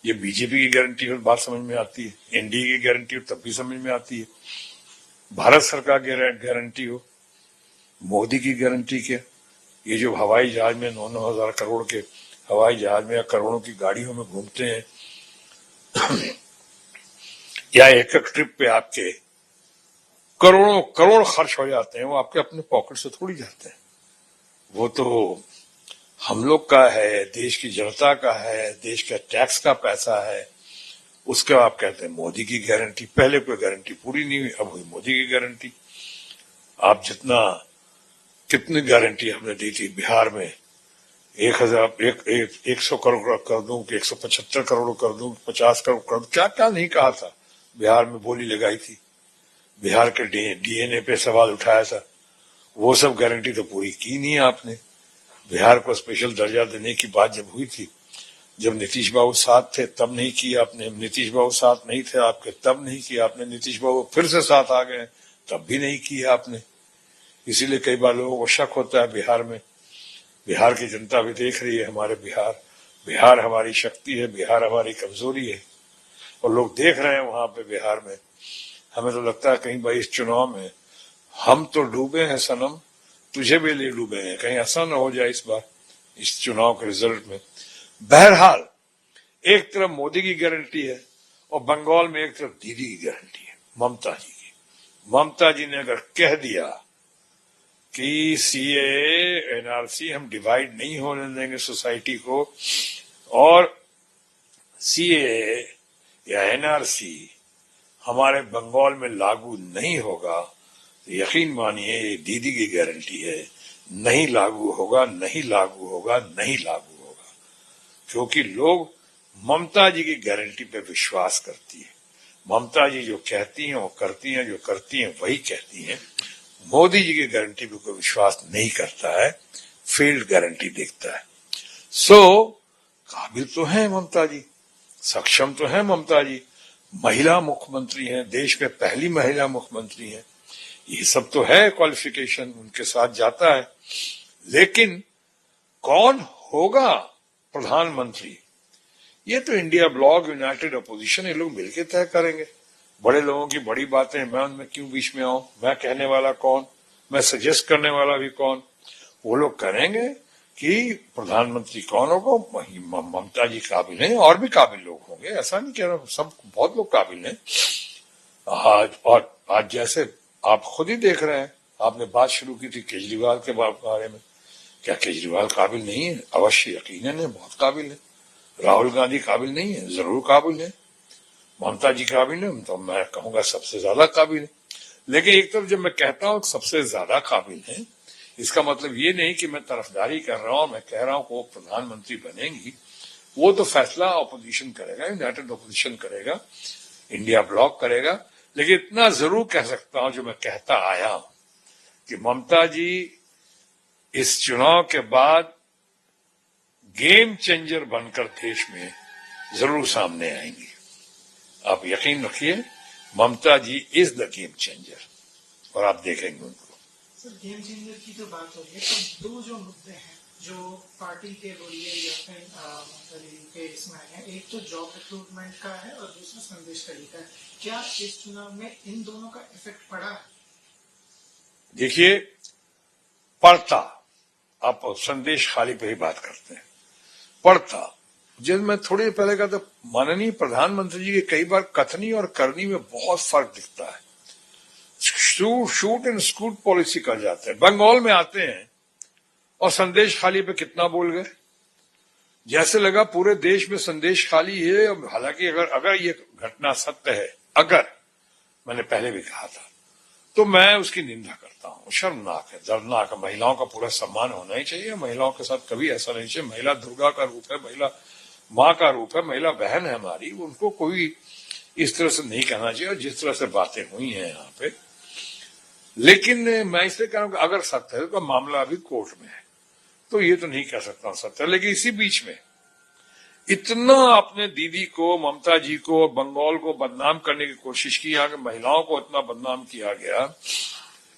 ये बीजेपी की गारंटी हो बात समझ में आती है, एनडीए की गारंटी हो तब भी समझ में आती है, भारत सरकार की गारंटी हो, मोदी की गारंटी क्या। ये जो हवाई जहाज में 9-9 हजार करोड़ के हवाई जहाज में या करोड़ों की गाड़ियों में घूमते हैं या एक एक ट्रिप पे आपके करोड़ों करोड़ खर्च हो जाते हैं, वो आपके अपने पॉकेट से थोड़ी जाते हैं, वो तो हम लोग का है, देश की जनता का है, देश का टैक्स का पैसा है। उसके आप कहते हैं मोदी की गारंटी। पहले कोई गारंटी पूरी नहीं हुई, अब हुई मोदी की गारंटी। आप कितनी गारंटी हमने दी थी बिहार में, 100 करोड़ कर दूं कि 175 करोड़ कर दूं, 50 करोड़ कर दूं, क्या क्या नहीं कहा था। बिहार में बोली लगाई थी, बिहार के डीएनए पे सवाल उठाया था, वो सब गारंटी तो पूरी की नहीं आपने। बिहार को स्पेशल दर्जा देने की बात जब हुई थी, जब नीतीश बाबू साथ थे तब नहीं किया आपने, नीतीश बाबू साथ नहीं थे आपके तब नहीं किया आपने, नीतीश बाबू फिर से साथ आ गए तब भी नहीं किया आपने। इसीलिए कई बार लोगों को शक होता है बिहार में। बिहार की जनता भी देख रही है हमारे बिहार हमारी शक्ति है, बिहार हमारी कमजोरी है, और लोग देख रहे हैं वहां पे बिहार में। हमें तो लगता है कहीं भाई इस चुनाव में हम तो डूबे हैं सनम, तुझे भी ले डूबे हैं, कहीं ऐसा ना हो जाए इस बार इस चुनाव के रिजल्ट में। बहरहाल, एक तरफ मोदी की गारंटी है और बंगाल में एक तरफ दीदी की गारंटी है, ममता जी की। ममता जी ने अगर कह दिया कि सीए एनआरसी हम डिवाइड नहीं होने देंगे सोसाइटी को, और सीए या एनआरसी हमारे बंगाल में लागू नहीं होगा, तो यकीन मानिए ये दीदी की गारंटी है, नहीं लागू होगा, नहीं लागू होगा, नहीं लागू होगा। क्योंकि लोग ममता जी की गारंटी पे विश्वास करती है। ममता जी जो कहती हैं वो करती हैं, जो करती हैं वही कहती हैं। मोदी जी की गारंटी पे कोई विश्वास नहीं करता है, फील्ड गारंटी देखता है। सो काबिल तो है ममता जी, सक्षम तो है ममता जी, महिला मुख्यमंत्री हैं, देश में पहली महिला मुख्यमंत्री हैं, ये सब तो है क्वालिफिकेशन, उनके साथ जाता है। लेकिन कौन होगा प्रधानमंत्री, ये तो इंडिया ब्लॉक, यूनाइटेड अपोजिशन, ये लोग मिलकर तय करेंगे। बड़े लोगों की बड़ी बातें, मैं उनमें क्यों बीच में आऊं? मैं कहने वाला कौन, मैं सजेस्ट करने वाला भी कौन? वो लोग करेंगे कि प्रधानमंत्री कौन होगा। ममता जी काबिल हैं, और भी काबिल लोग होंगे, ऐसा नहीं कह रहा हूं, सब बहुत लोग काबिल हैं। आज जैसे आप खुद ही देख रहे हैं, आपने बात शुरू की थी केजरीवाल के बारे में, क्या केजरीवाल काबिल नहीं है? अवश्य यकीनन है, बहुत काबिल है। राहुल गांधी काबिल नहीं है? जरूर काबिल है। ममता जी काबिल है तो मैं कहूंगा सबसे ज्यादा काबिल है। लेकिन एक तरफ जब मैं कहता हूं सबसे ज्यादा काबिल है, इसका मतलब ये नहीं कि मैं तरफदारी कर रहा हूं, मैं कह रहा हूं कि वो प्रधानमंत्री बनेंगी। वो तो फैसला ऑपोजिशन करेगा, यूनाइटेड ऑपोजिशन करेगा, इंडिया ब्लॉक करेगा। लेकिन इतना जरूर कह सकता हूं, जो मैं कहता आया हूं, कि ममता जी इस चुनाव के बाद गेम चेंजर बनकर देश में जरूर सामने आएंगी। आप यकीन रखिए, ममता जी इज द गेम चेंजर, और आप देखेंगे उनको। सर, गेम चेंजर की तो बात हो रही है, तो दो जो मुद्दे हैं जो पार्टी के बोलिए या फिर ममता जी के इसमें है, एक तो जॉब रिक्रूटमेंट का है और दूसरा संदेश खाली का है। क्या इस चुनाव में इन दोनों का इफेक्ट पड़ा है? देखिए, पड़ता, आप संदेश खाली पे ही बात करते हैं, पड़ता। जब मैं थोड़ी पहले कहा था, माननीय प्रधानमंत्री जी के कई बार कथनी और करनी में बहुत फर्क दिखता है। शूट एंड स्कूट पॉलिसी कर जाते हैं। बंगाल में आते हैं और संदेश खाली पे कितना बोल गए, जैसे लगा पूरे देश में संदेश खाली है। हालांकि अगर ये घटना सत्य है, अगर, मैंने पहले भी कहा था, तो मैं उसकी निंदा करता हूं। शर्मनाक है, दर्दनाक है। महिलाओं का पूरा सम्मान होना ही चाहिए, महिलाओं के साथ कभी ऐसा नहीं चाहिए। महिला दुर्गा का रूप है, महिला माँ का रूप है, महिला बहन है हमारी, उनको कोई इस तरह से नहीं कहना चाहिए। और जिस तरह से बातें हुई हैं यहाँ पे, लेकिन मैं इसलिए कह रहा हूं कि अगर सत्य है तो मामला अभी कोर्ट में है, तो ये तो नहीं कह सकता सत्य। लेकिन इसी बीच में इतना आपने दीदी को, ममता जी को, बंगाल को बदनाम करने की कोशिश की, यहाँ के महिलाओं को इतना बदनाम किया गया,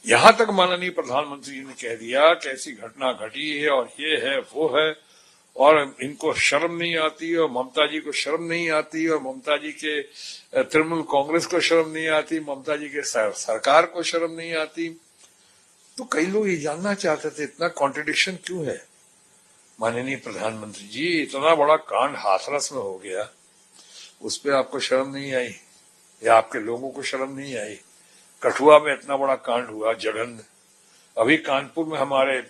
यहां तक माननीय प्रधानमंत्री जी ने कह दिया कि ऐसी घटना घटी है और ये है वो है, और इनको शर्म नहीं आती, और ममता जी को शर्म नहीं आती, और ममता जी के तृणमूल कांग्रेस को शर्म नहीं आती, ममता जी के सरकार को शर्म नहीं आती। तो कई लोग ये जानना चाहते थे, इतना कॉन्ट्रडिक्शन क्यों है माननीय प्रधानमंत्री जी? इतना बड़ा कांड हाथरस में हो गया, उस पर आपको शर्म नहीं आई, या आपके लोगों को शर्म नहीं आई? कठुआ में इतना बड़ा कांड हुआ, जघन्य। अभी कानपुर में हमारे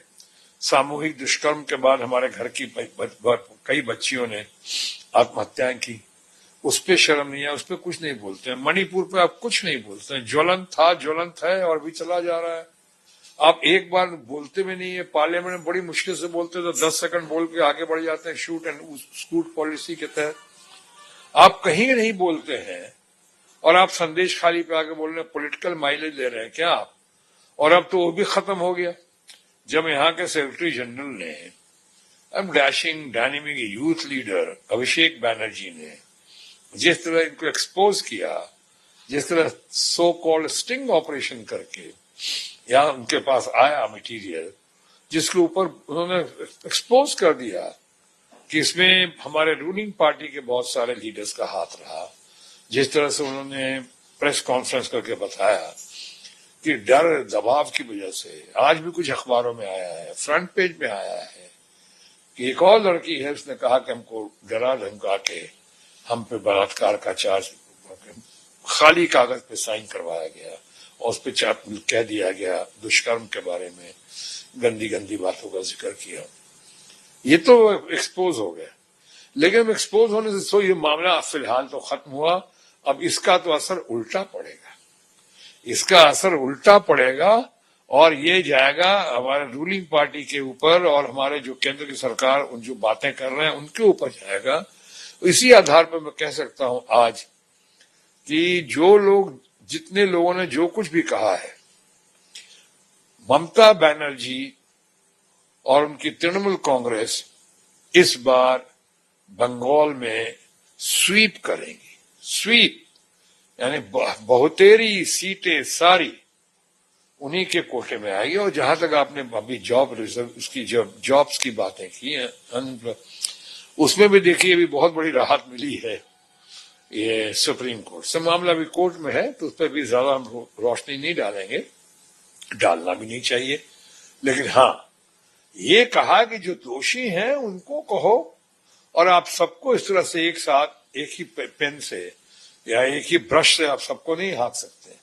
सामूहिक दुष्कर्म के बाद हमारे घर की कई बच्चियों ने आत्महत्याएं की, उस पर शर्म नहीं है, उस पर कुछ नहीं बोलते हैं। मणिपुर पे आप कुछ नहीं बोलते हैं, ज्वलंत था, ज्वलंत है, और भी चला जा रहा है। आप एक बार बोलते भी नहीं है, पार्लियामेंट में बड़ी मुश्किल से बोलते तो 10 सेकंड बोल के आगे बढ़ जाते हैं शूट एंड स्कूट पॉलिसी के तहत। आप कहीं नहीं बोलते हैं, और आप संदेश खाली पे आगे बोल रहे हैं, पॉलिटिकल माइलेज ले रहे हैं क्या आप? और अब तो वो भी खत्म हो गया, जब यहाँ के सेक्रेटरी जनरल ने, अब डैशिंग डायनेमिक यूथ लीडर अभिषेक बैनर्जी ने जिस तरह इनको एक्सपोज किया, जिस तरह सो कॉल्ड स्टिंग ऑपरेशन करके यहाँ उनके पास आया मटेरियल, जिसके ऊपर उन्होंने एक्सपोज कर दिया कि इसमें हमारे रूलिंग पार्टी के बहुत सारे लीडर्स का हाथ रहा। जिस तरह से उन्होंने प्रेस कॉन्फ्रेंस करके बताया कि डर दबाव की वजह से, आज भी कुछ अखबारों में आया है, फ्रंट पेज में आया है, कि एक और लड़की है, उसने कहा कि हमको डरा धमका के हम पे बलात्कार का चार्ज, खाली कागज पे साइन करवाया गया, और उस पर कह दिया गया दुष्कर्म के बारे में गंदी गंदी बातों का जिक्र किया। ये तो एक्सपोज हो गया। लेकिन एक्सपोज होने से तो ये मामला फिलहाल तो खत्म हुआ। अब इसका तो असर उल्टा पड़ेगा, इसका असर उल्टा पड़ेगा, और ये जाएगा हमारे रूलिंग पार्टी के ऊपर, और हमारे जो केंद्र की सरकार उन जो बातें कर रहे हैं उनके ऊपर जाएगा। इसी आधार पर मैं कह सकता हूं आज कि जो लोग, जितने लोगों ने जो कुछ भी कहा है, ममता बनर्जी और उनकी तृणमूल कांग्रेस इस बार बंगाल में स्वीप करेंगी। स्वीप यानी बहुतेरी सीटें सारी उन्हीं के कोटे में आएगी। और जहां तक आपने अभी जॉब रिजर्व उसकी जॉब्स की बातें की हैं, उसमें भी देखिए अभी बहुत बड़ी राहत मिली है। ये सुप्रीम कोर्ट से मामला भी कोर्ट में है, तो उस पर भी ज्यादा हम रोशनी नहीं डालेंगे, डालना भी नहीं चाहिए। लेकिन हाँ, ये कहा कि जो दोषी हैं उनको कहो, और आप सबको इस तरह से एक साथ एक ही पेन से या एक ही ब्रश से आप सबको नहीं हाँक सकते।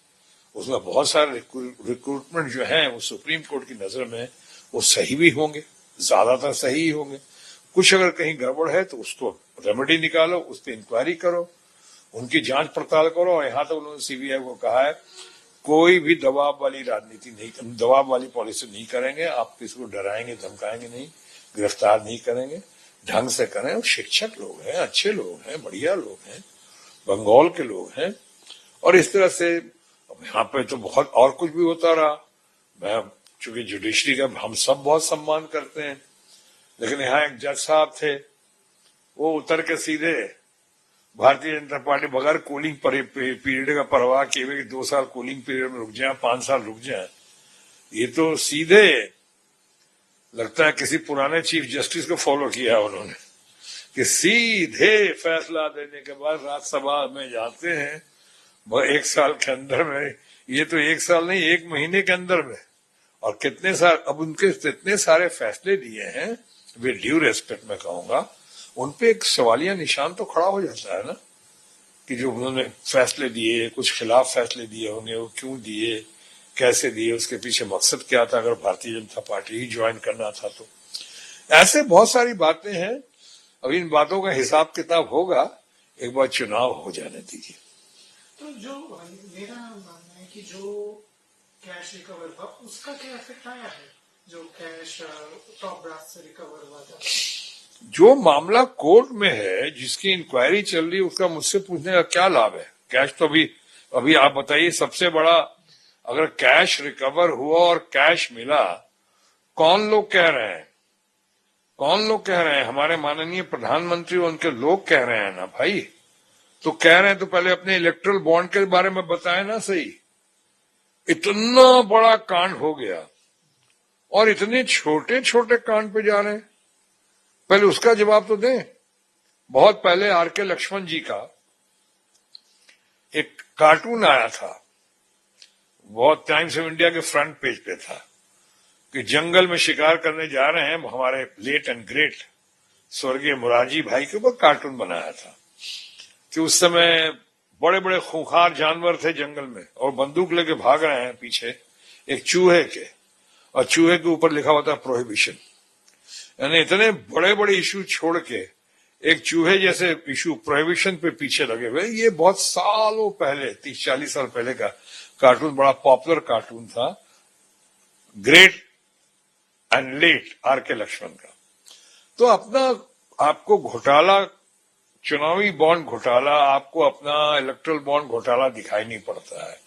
उसमें बहुत सारे रिक्रूटमेंट जो है वो सुप्रीम कोर्ट की नजर में वो सही भी होंगे, ज्यादातर सही ही होंगे। कुछ अगर कहीं गड़बड़ है तो उसको रेमेडी निकालो, उस पर इंक्वायरी करो, उनकी जांच पड़ताल करो। और यहां तक उन्होंने सीबीआई को कहा है कोई भी दबाव वाली राजनीति नहीं, दबाव वाली पॉलिसी नहीं करेंगे, आप किसी को डराएंगे धमकाएंगे नहीं, गिरफ्तार नहीं करेंगे, ढंग से करें। शिक्षक लोग हैं, अच्छे लोग हैं, बढ़िया लोग हैं, बंगाल के लोग हैं। और इस तरह से यहाँ पे तो बहुत और कुछ भी होता रहा। मैं चूंकि जुडिशरी का हम सब बहुत सम्मान करते हैं, लेकिन यहाँ एक जज साहब थे, वो उतर के सीधे भारतीय जनता पार्टी बगैर कूलिंग पीरियड का परवाह किए हुए 2 साल कूलिंग पीरियड में रुक जाए, 5 साल रुक जाए, ये तो सीधे लगता है किसी पुराने चीफ जस्टिस को फॉलो किया उन्होंने, कि सीधे फैसला देने के बाद राज्यसभा में जाते हैं 1 साल के अंदर में। ये तो 1 साल नहीं, 1 महीने के अंदर में। और कितने सारे अब उनके इतने सारे फैसले दिए हैं, वे ड्यू रेस्पेक्ट में कहूंगा, उनपे एक सवालिया निशान तो खड़ा हो जाता है ना, कि जो उन्होंने फैसले दिए, कुछ खिलाफ फैसले दिए होंगे, वो क्यों दिए, कैसे दिए, उसके पीछे मकसद क्या था, अगर भारतीय जनता पार्टी ही ज्वाइन करना था तो। ऐसे बहुत सारी बातें हैं। अब इन बातों का हिसाब किताब होगा, एक बार चुनाव हो जाने दीजिए। तो जो मेरा मानना है कि जो कैश रिकवर हुआ उसका क्या इफेक्ट आया है, जो कैश टॉप ब्रास से रिकवर हुआ था? जो मामला कोर्ट में है, जिसकी इंक्वायरी चल रही है, उसका मुझसे पूछने का क्या लाभ है? कैश तो अभी आप बताइए, सबसे बड़ा अगर कैश रिकवर हुआ और कैश मिला, कौन लोग कह रहे हैं? कौन लोग कह रहे हैं? हमारे माननीय प्रधानमंत्री और उनके लोग कह रहे हैं ना भाई। तो कह रहे हैं तो पहले अपने इलेक्ट्रल बॉन्ड के बारे में बताए ना सही। इतना बड़ा कांड हो गया और इतने छोटे छोटे कांड पे जा रहे हैं, पहले उसका जवाब तो दें। बहुत पहले आर.के. लक्ष्मण जी का एक कार्टून आया था, बहुत टाइम्स ऑफ इंडिया के फ्रंट पेज पे था, कि जंगल में शिकार करने जा रहे हैं। हमारे लेट एंड ग्रेट स्वर्गीय मुरारजी भाई के ऊपर कार्टून बनाया था कि उस समय बड़े बड़े खूंखार जानवर थे जंगल में और बंदूक लेके भाग रहे हैं पीछे एक चूहे के, और चूहे के ऊपर लिखा होता है प्रोहिबिशन। यानी इतने बड़े बड़े इशू छोड़ के एक चूहे जैसे इशू प्रोहिबिशन पे पीछे लगे हुए। ये बहुत सालों पहले, 30-40 साल पहले का कार्टून, बड़ा पॉपुलर कार्टून था, great and late R K. Laxman का। तो अपना आपको घोटाला, चुनावी बॉन्ड घोटाला, आपको अपना इलेक्ट्रल बॉन्ड घोटाला दिखाई नहीं पड़ता है।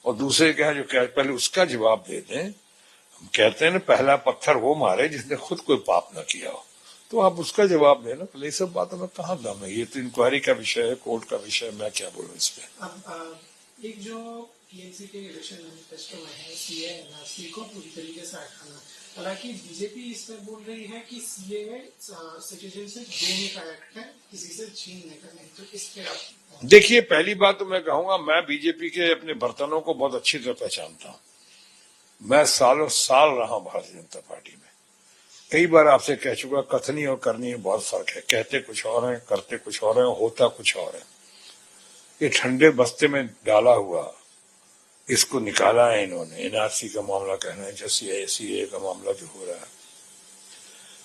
और दूसरे क्या है, जो पहले उसका जवाब दे दें। हम कहते हैं ना, पहला पत्थर वो मारे जिसने खुद कोई पाप ना किया हो, तो आप उसका जवाब देना। पहले सब बातों में कहाँ दम है? ये तो इंक्वायरी का विषय है, कोर्ट का विषय है, मैं क्या बोलूं इस पे। अब एक जो टीएमसी के इलेक्शन मैनिफेस्टो में है, सीए एनआरसी को पूरी तरीके से हटाना। हालांकि बीजेपी इस पर बोल रही है कि सीए सिटीजनशिप देने का एक्ट है, किसी से छीनने का नहीं। तो इस पे आप देखिए, पहली बात तो मैं कहूंगा, मैं बीजेपी के अपने बर्तनों को बहुत अच्छी तरह पहचानता हूं। मैं सालों साल रहा हूं भारतीय जनता पार्टी में। कई बार आपसे कह चुका, कथनी और करनी में बहुत फर्क है। कहते कुछ और है, करते कुछ और है, होता कुछ और है। ये ठंडे बस्ते में डाला हुआ, इसको निकाला है इन्होंने। एनआरसी का मामला कहना है, जैसे सीए का मामला जो हो रहा है,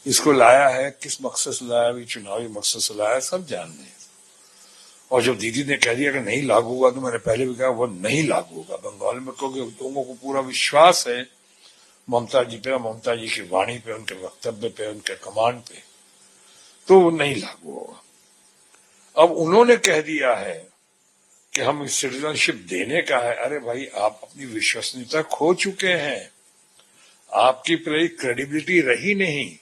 इसको लाया है, किस मकसद से लाया, भी चुनावी मकसद से लाया, सब जान रहे हैं। और जब दीदी ने कह दिया कि नहीं लागू होगा, तो मैंने पहले भी कहा वो नहीं लागू होगा बंगाल में, क्योंकि लोगों को पूरा विश्वास है ममता जी पे, ममता जी की वाणी पे, उनके वक्तव्य पे, उनके कमांड पे, तो वो नहीं लागू होगा। अब उन्होंने कह दिया है कि हम सिटीजनशिप देने का है। अरे भाई, आप अपनी विश्वसनीयता खो चुके हैं। आपकी क्रेडिबिलिटी रही नहीं।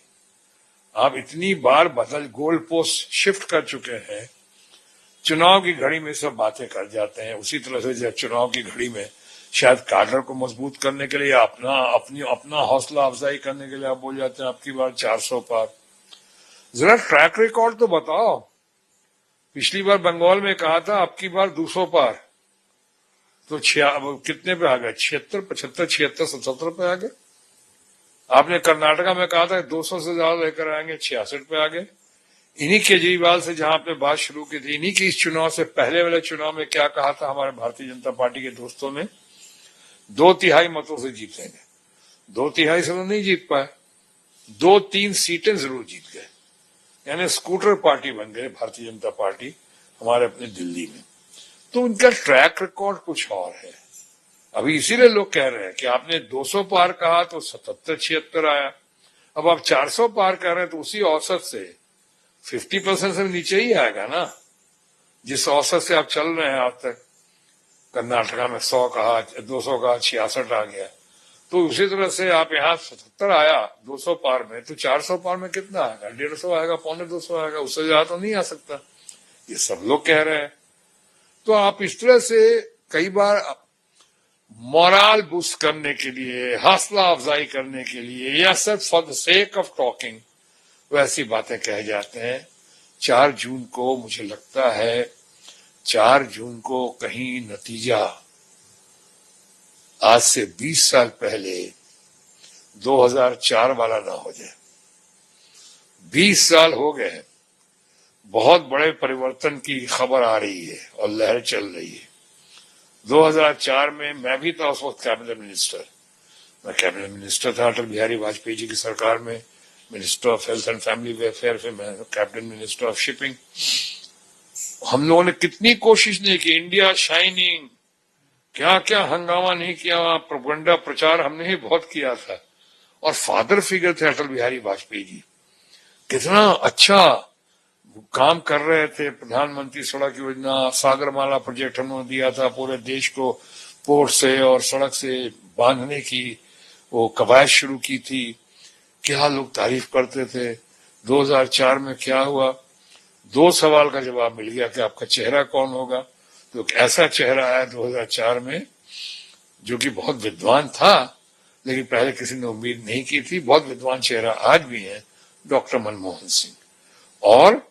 आप इतनी बार गोल पोस्ट शिफ्ट कर चुके हैं, चुनाव की घड़ी में सब बातें कर जाते हैं। उसी तरह से जब चुनाव की घड़ी में शायद काडर को मजबूत करने के लिए अपना हौसला अफजाई करने के लिए आप बोल जाते हैं आपकी बार 400 पार। जरा ट्रैक रिकॉर्ड तो बताओ। पिछली बार बंगाल में कहा था आपकी बार 200 पार, तो कितने पे आ गए? 76, 75, 76, 77 पे आ गए। आपने कर्नाटका में कहा था 200 से ज्यादा लेकर आएंगे, 66 पे आ गए। इन्हीं केजरीवाल से जहां आपने बात शुरू की थी, इन्हीं की इस चुनाव से पहले वाले चुनाव में क्या कहा था हमारे भारतीय जनता पार्टी के दोस्तों ने? 2/3 मतों से जीतेंगे। 2/3 से तो नहीं जीत पाए, 2-3 सीटें जरूर जीत गए। यानी स्कूटर पार्टी बन गए भारतीय जनता पार्टी हमारे अपने दिल्ली में। तो उनका ट्रैक रिकॉर्ड कुछ और है। अभी इसीलिए लोग कह रहे हैं कि आपने 200 पार कहा तो 77-76 आया, अब आप 400 पार कर रहे हैं तो उसी औसत से 50% से नीचे ही आएगा ना, जिस औसत से आप चल रहे हैं आज तक। कर्नाटका में 100 कहा, 200 कहा, 66 आ गया, तो उसी तरह से आप यहाँ 77 आया 200 पार में, तो 400 पार में कितना आएगा? 150 आएगा, 125 आएगा, उससे ज्यादा तो नहीं आ सकता। ये सब लोग कह रहे हैं। तो आप इस तरह से कई बार मोरल बूस्ट करने के लिए, हौसला अफजाई करने के लिए, या सिर्फ for the sake of talking वैसी बातें कह जाते हैं। 4 जून को मुझे लगता है 4 जून को कहीं नतीजा आज से 20 साल पहले 2004 वाला ना हो जाए। 20 साल हो गए हैं, बहुत बड़े परिवर्तन की खबर आ रही है और लहर चल रही है। 2004 में मैं भी था उस वक्त कैबिनेट मिनिस्टर। मैं कैबिनेट मिनिस्टर था अटल बिहारी वाजपेयी जी की सरकार में, minister of health and family welfare, फिर मैं कैबिनेट मिनिस्टर ऑफ शिपिंग। हम लोगों ने कितनी कोशिश नहीं की, इंडिया शाइनिंग, क्या क्या हंगामा नहीं किया, प्रोपेगेंडा प्रचार हमने ही बहुत किया था। और फादर फिगर थे अटल बिहारी वाजपेयी जी, कितना अच्छा काम कर रहे थे। प्रधानमंत्री सड़क योजना, सागरमाला प्रोजेक्ट उन्होंने दिया था, पूरे देश को पोर्ट से और सड़क से बांधने की वो कवायद शुरू की थी। क्या लोग तारीफ करते थे। 2004 में क्या हुआ? 2 सवाल का जवाब मिल गया कि आपका चेहरा कौन होगा। तो एक ऐसा चेहरा आया 2004 में जो कि बहुत विद्वान था, लेकिन पहले किसी ने उम्मीद नहीं की थी। बहुत विद्वान चेहरा आज भी है, डॉक्टर मनमोहन सिंह। और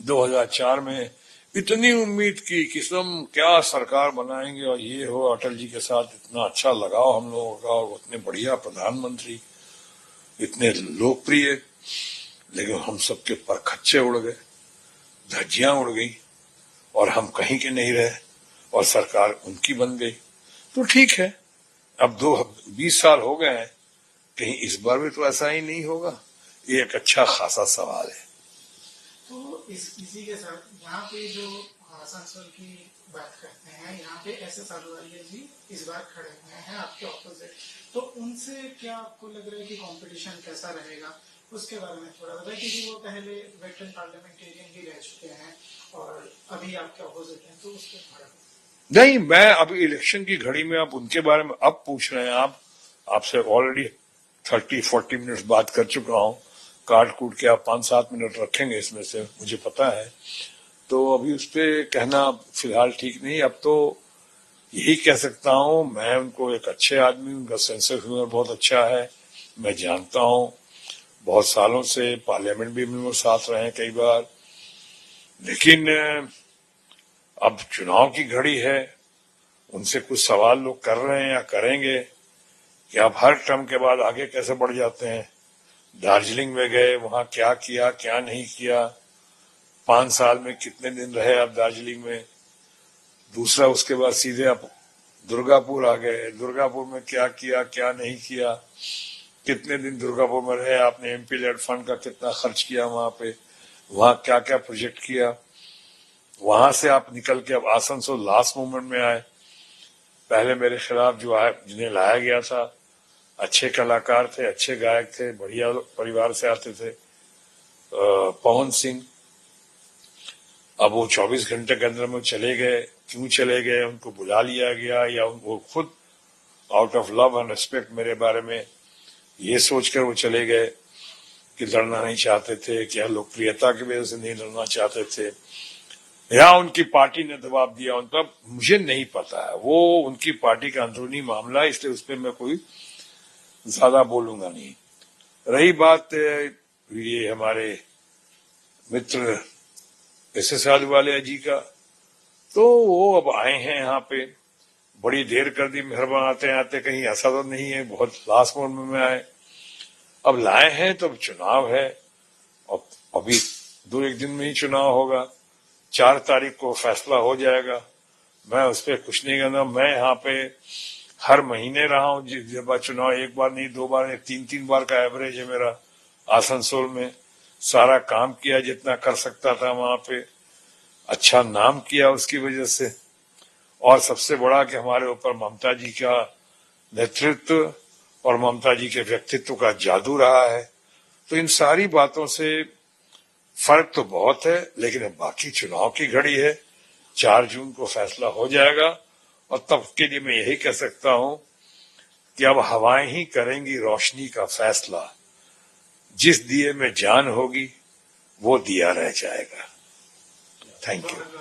2004 में इतनी उम्मीद की कि हम क्या सरकार बनाएंगे और ये हो, अटल जी के साथ इतना अच्छा लगाव हम लोगों का, और उतने बढ़िया प्रधानमंत्री, इतने लोकप्रिय। लेकिन हम सबके परखच्चे उड़ गए, धज्जियां उड़ गई और हम कहीं के नहीं रहे और सरकार उनकी बन गई। तो ठीक है, अब 20 साल हो गए हैं, कहीं इस बार भी तो ऐसा ही नहीं होगा? ये एक अच्छा खासा सवाल है। तो इसी के साथ यहाँ पे जो आसनसोल की बात करते हैं, यहाँ पे एस.एस. अहलुवालिया जी इस बार खड़े हुए हैं आपके ऑपोजिट, तो उनसे क्या आपको लग रहा है कि कंपटीशन कैसा रहेगा? उसके बारे में थोड़ा बताइए, क्योंकि वो पहले वेटरन पार्लियामेंटेरियन भी रह चुके हैं और अभी आपके ऑपोजिट हैं, तो उसके थोड़ा। नहीं, मैं अभी इलेक्शन की घड़ी में आप उनके बारे में अब पूछ रहे हैं। आपसे ऑलरेडी 30-40 मिनट्स बात कर चुका हूं। काट कूट के आप 5-7 मिनट रखेंगे इसमें से, मुझे पता है। तो अभी उस पर कहना फिलहाल ठीक नहीं। अब तो यही कह सकता हूं, मैं उनको एक अच्छे आदमी, उनका सेंस ऑफ ह्यूमर बहुत अच्छा है, मैं जानता हूं। बहुत सालों से पार्लियामेंट भी में साथ रहे कई बार। लेकिन अब चुनाव की घड़ी है, उनसे कुछ सवाल लोग कर रहे हैं या करेंगे कि आप हर टर्म के बाद आगे कैसे बढ़ जाते हैं। दार्जिलिंग में गए, वहां क्या किया क्या नहीं किया, 5 साल में कितने दिन रहे आप दार्जिलिंग में। दूसरा, उसके बाद सीधे आप दुर्गापुर आ गए, दुर्गापुर में क्या किया क्या नहीं किया, कितने दिन दुर्गापुर में रहे आपने, एमपी लेड फंड का कितना खर्च किया वहां पे, वहां क्या क्या प्रोजेक्ट किया। वहां से आप निकल के अब आसनसोल लास्ट मोमेंट में आए। पहले मेरे खिलाफ जो आए, जिन्हें लाया गया था, अच्छे कलाकार थे, अच्छे गायक थे, बढ़िया परिवार से आते थे, पवन सिंह। अब वो 24 घंटे के अंदर में चले गए। क्यों चले गए? उनको बुला लिया गया या वो खुद out of love and respect मेरे बारे में ये सोचकर वो चले गए कि लड़ना नहीं चाहते थे, क्या लोकप्रियता की वजह से नहीं लड़ना चाहते थे, या उनकी पार्टी ने दबाव दिया उन पर, मुझे नहीं पता है। वो उनकी पार्टी का अंदरूनी मामला है, इसलिए उस पर मैं कोई ज्यादा बोलूंगा नहीं। रही बात ये हमारे मित्र एस अहलूवालिया जी का, तो वो अब आए हैं यहाँ पे, बड़ी देर कर दी, मेहरबान आते आते, कहीं ऐसा तो नहीं है बहुत लास्ट मोमेंट में आए। अब लाए हैं तो चुनाव है, अब अभी 2-1 दिन में ही चुनाव होगा, 4 तारीख को फैसला हो जाएगा। मैं उस पर कुछ नहीं कहना। मैं यहाँ पे हर महीने रहा हूँ, जब चुनाव 1 बार नहीं 2 बार, 3-3 बार का एवरेज है मेरा आसनसोल में। सारा काम किया जितना कर सकता था वहां पे, अच्छा नाम किया उसकी वजह से, और सबसे बड़ा कि हमारे ऊपर ममता जी का नेतृत्व और ममता जी के व्यक्तित्व का जादू रहा है। तो इन सारी बातों से फर्क तो बहुत है, लेकिन अब बाकी चुनाव की घड़ी है, 4 जून को फैसला हो जाएगा, और तब के लिए मैं यही कह सकता हूं कि अब हवाएं ही करेंगी रोशनी का फैसला। जिस दिए में जान होगी वो दिया रह जाएगा। Thank you.